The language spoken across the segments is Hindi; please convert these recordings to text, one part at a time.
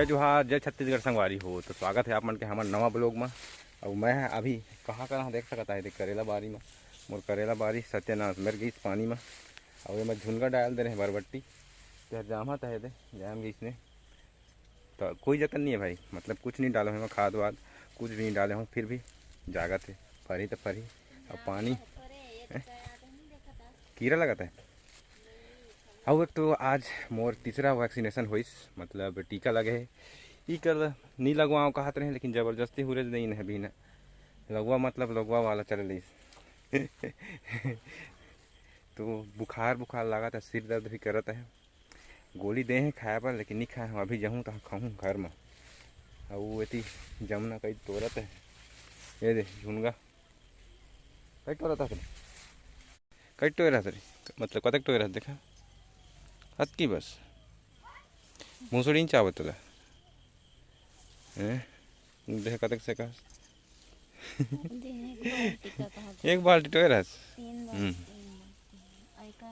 जय जोहार, जय छत्तीसगढ़ संगवारी हो। तो स्वागत है आप मन के हमारे नवा ब्लॉग में। और मैं अभी कहाँ देख सकता है करेला बारी में। मोर करेला बारी सत्यानाश मर गई पानी में। और ये मैं झुनगा डाल दे रहे बरबट्टी तो जामत है जाम गई इसने। तो कोई जतन नहीं है भाई, मतलब कुछ नहीं डालो है खाद वाद कुछ भी नहीं डाले हूँ, फिर भी जागत है फरी तो फरी। और पानी कीड़ा लगाता है। और तो आज मोर तीसरा वैक्सीनेशन हुई, मतलब टीका लगे है। ई कर नहीं लगवाओ कहते रहे, लेकिन ज़बरदस्ती हुए नहीं है भी ना लगवा, मतलब लगवा वाला चल रही। तो बुखार लगा था, सिर दर्द भी करता है। गोली दे हैं खाया पर, लेकिन नहीं खाया हूँ। अभी जाऊँ तो खाऊँ घर में। और वो एती जमुना कई तोड़त है। ये दे झुनगा कई तोड़ता सर, कई टोरा सर, मतलब कतक टोरा देखा हत की बस मुसड़ी चावत तुला देख कतक से कहा एक बाल्टी टोरा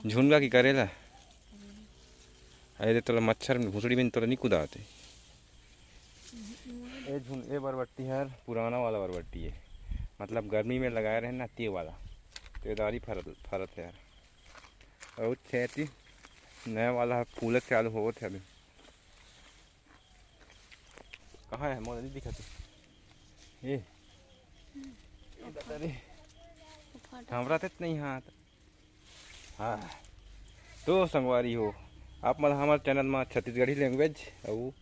झुनगा की करेला। अरे तोला मच्छर में भूसड़ी में तोला नहीं कुदाते। ये बरबट्टी है पुराना वाला बरबट्टी है, मतलब गर्मी में लगाए रहे ना ते वाला तेदारी फरत है यार। और खेती नया वाला फूल चालू हो थे। अभी कहाँ है मोदी दिखते ये हमरा तो नहीं हाथ। हाँ तो संगवारी हो आप मतलब हमारे चैनल में छत्तीसगढ़ी लैंग्वेज और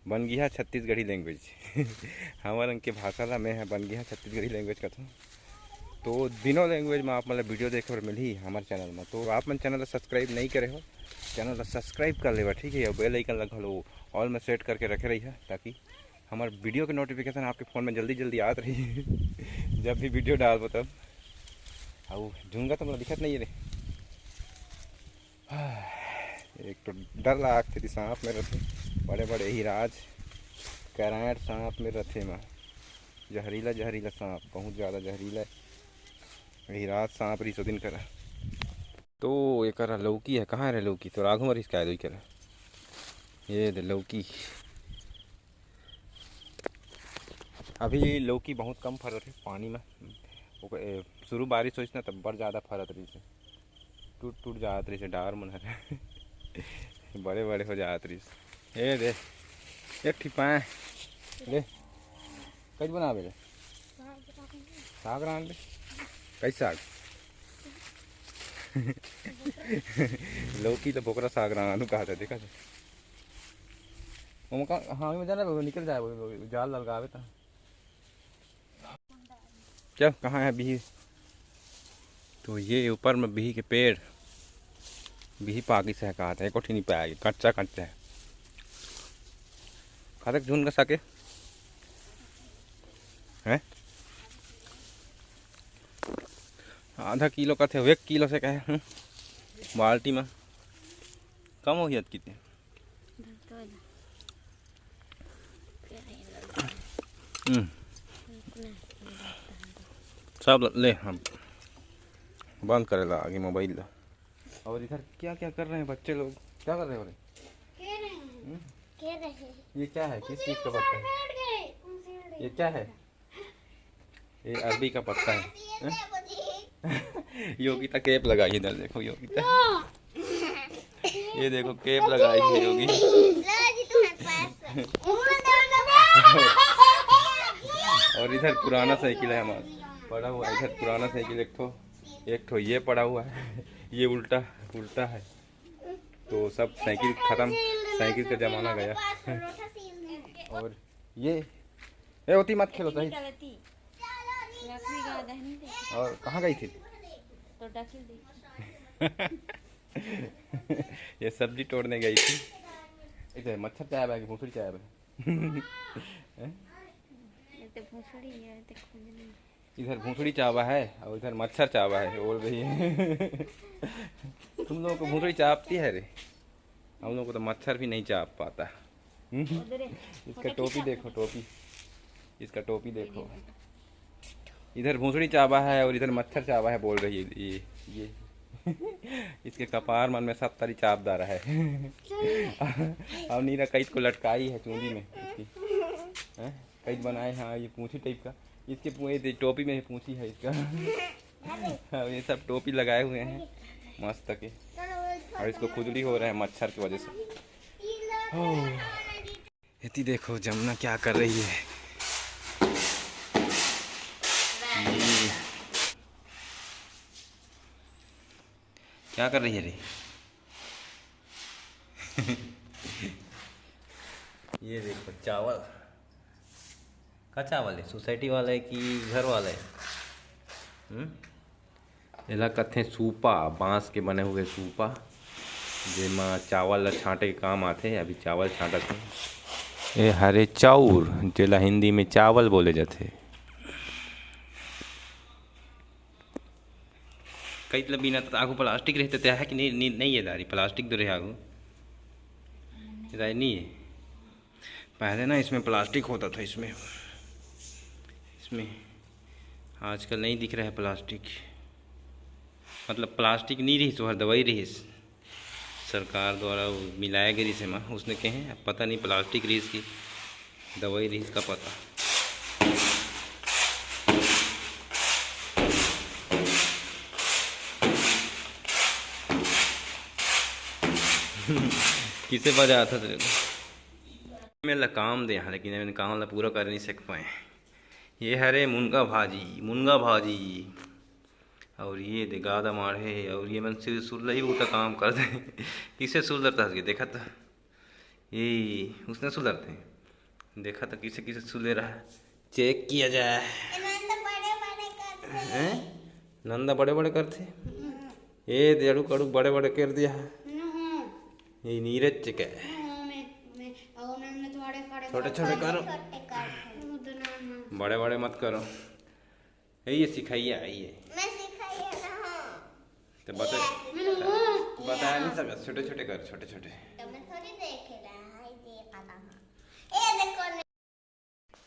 बन गया छत्तीसगढ़ी लैंग्वेज। हमारे रंग के भाषा ला मैं है बन गया छत्तीसगढ़ी लैंग्वेज का तो दिनों लैंग्वेज में आप मतलब वीडियो देखे और मिली हमारे चैनल में। तो आप मन चैनल सब्सक्राइब नहीं करे हो, चैनल सब्सक्राइब कर लेवा ठीक है। और बेल आइकन लगा लो ऑल में सेट करके रखे रही है, ताकि हमारे वीडियो के नोटिफिकेशन आपके फ़ोन में जल्दी जल्दी आत रही है जब भी वीडियो डाल तब। और झुनगा तो मतलब दिखत नहीं है रे। एक तो डर लागते थी सांप में रहते, बड़े बड़े हिराज करैट सांप में रहते में जहरीला जहरीला सांप, बहुत ज़्यादा जहरीला हिराज सांप रिसो दिन करा। तो ये करा लौकी है, कहाँ है लौकी तो राघु मरीज का है करा। ये दे लौकी, अभी लौकी बहुत कम फरत है पानी में। शुरू बारिश हो ना तब बड़ ज़्यादा फरत रही से, टूट टूट जात रही से डार मन बड़े बड़े हो जात रही से। ये दे एक ठिपाए ले कैसे बनावे रे साग रान ले कैसे साग लौकी तो बोकरा साग रान कहा था देखा हाँ में जाना निकल जाए जाल लगावे था। क्या कहाँ है बिही? तो ये ऊपर में बिही के पेड़ बिही पाकी से कहा था कोठी नहीं पाया, कच्चा कच्चा है खाते झुन का सके है। आधा किलो का थे 1 किलो से कहे बाल्टी में कम हो गया कितने। सब ले हम बंद करेला आगे मोबाइल ला। और इधर क्या क्या कर रहे हैं बच्चे लोग, क्या कर रहे हो रे? ये क्या है, किस चीज का पत्ता है? ये क्या है? ये अरबी का पत्ता है। योगिता केप लगाई इधर देखो योगिता, ये देखो केप लगाई है योगी। और इधर पुराना साइकिल है हमारा पड़ा हुआ, इधर पुराना साइकिल एक ठो ये पड़ा हुआ है, ये उल्टा उल्टा है। तो सब साइकिल खत्म, साइकिल का जमाना गया। और ये होती मत खेलो सही। और कहाँ गई थी? ये सब्जी तोड़ने गई थी। इधर मच्छर चाय है कि भूसड़ी चाय है? इधर भूसड़ी चावा है और इधर मच्छर चावा है बोल रही है। तुम लोगों को भूसड़ी चापती है रे, हम लोगों को तो मच्छर भी नहीं चाप पाता। इसका टोपी देखो, टोपी इसका टोपी देखो। इधर भूसड़ी चावा है और इधर मच्छर चावा है बोल रही है ये इसके कपार मन में सब तारी चापदार है। और नीरा कैद को लटकाई है चूंदी में इसकी, कैद बनाए। हाँ ये पूंछी टाइप का इसके टोपी में पूंछी है इसका। और ये सब टोपी लगाए हुए हैं मस्त के, और इसको खुजली हो रहा है मच्छर की वजह से। इतनी देखो जमुना क्या कर रही है। क्या कर रही है रे? ये देखो चावल का चावल है, सोसाइटी वाला है कि घर वाला है? एला कथे सूपा, बांस के बने हुए सूपा, जेमा चावल छांटे के काम आते। अभी चावल छांटत हैं। ये हरे चाउर जेला हिंदी में चावल बोले जाते। कई मतलब बिना तो आगू प्लास्टिक रहते थे है कि नहीं है दारी प्लास्टिक तो रहे आगू नहीं है। पहले ना इसमें प्लास्टिक होता था, इसमें आजकल नहीं दिख रहा है प्लास्टिक। मतलब प्लास्टिक नहीं रही तो हर दवाई रही सरकार द्वारा मिलाया गई से माँ उसने कहे अब पता नहीं प्लास्टिक रही की दवाई रही का पता। किसे बजा था तेरे को? मैं काम दे यहाँ, लेकिन मैंने काम पूरा कर नहीं सक पाए। ये हरे मुनगा भाजी और ये दे गादा मारे। और ये मन से सुल ही वो काम कर दे। किसे सुलरता है देखा था? ये उसने सुलरते देखा था किसे किसे सुले रहा। चेक किया जाए। नंदा बड़े बड़े करते ये देड़ू कड़ू बड़े बड़े कर दिया। ये नीरज चिक है, छोटे छोटे करो, बड़े बड़े मत करो। ये सिखाइए आइए तो बताया नहीं सब, छोटे छोटे कर, छोटे छोटे।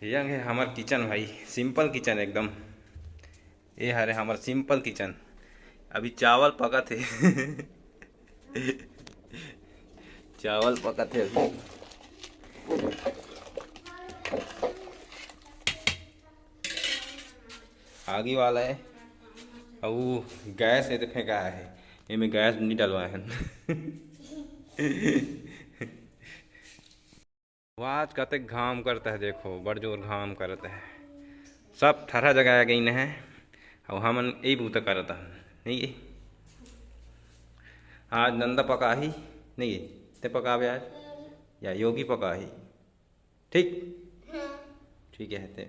यंग है हमार किचन भाई, सिंपल किचन एकदम। ये हरे हमार सिंपल किचन। अभी चावल पका थे। चावल पका थे अभी। आगे वाला है और वो गैस है तो फेंका है, ये में गैस नहीं डलवाया है। आज कते घाम करता है देखो, बड़ जोर घाम करता है। सब थरा जगह गई न है और हम यही बूत करता नहीं। आज नंदा पका ही नहीं ते पकावे आज या योगी पका ही। ठीक ठीक है ते।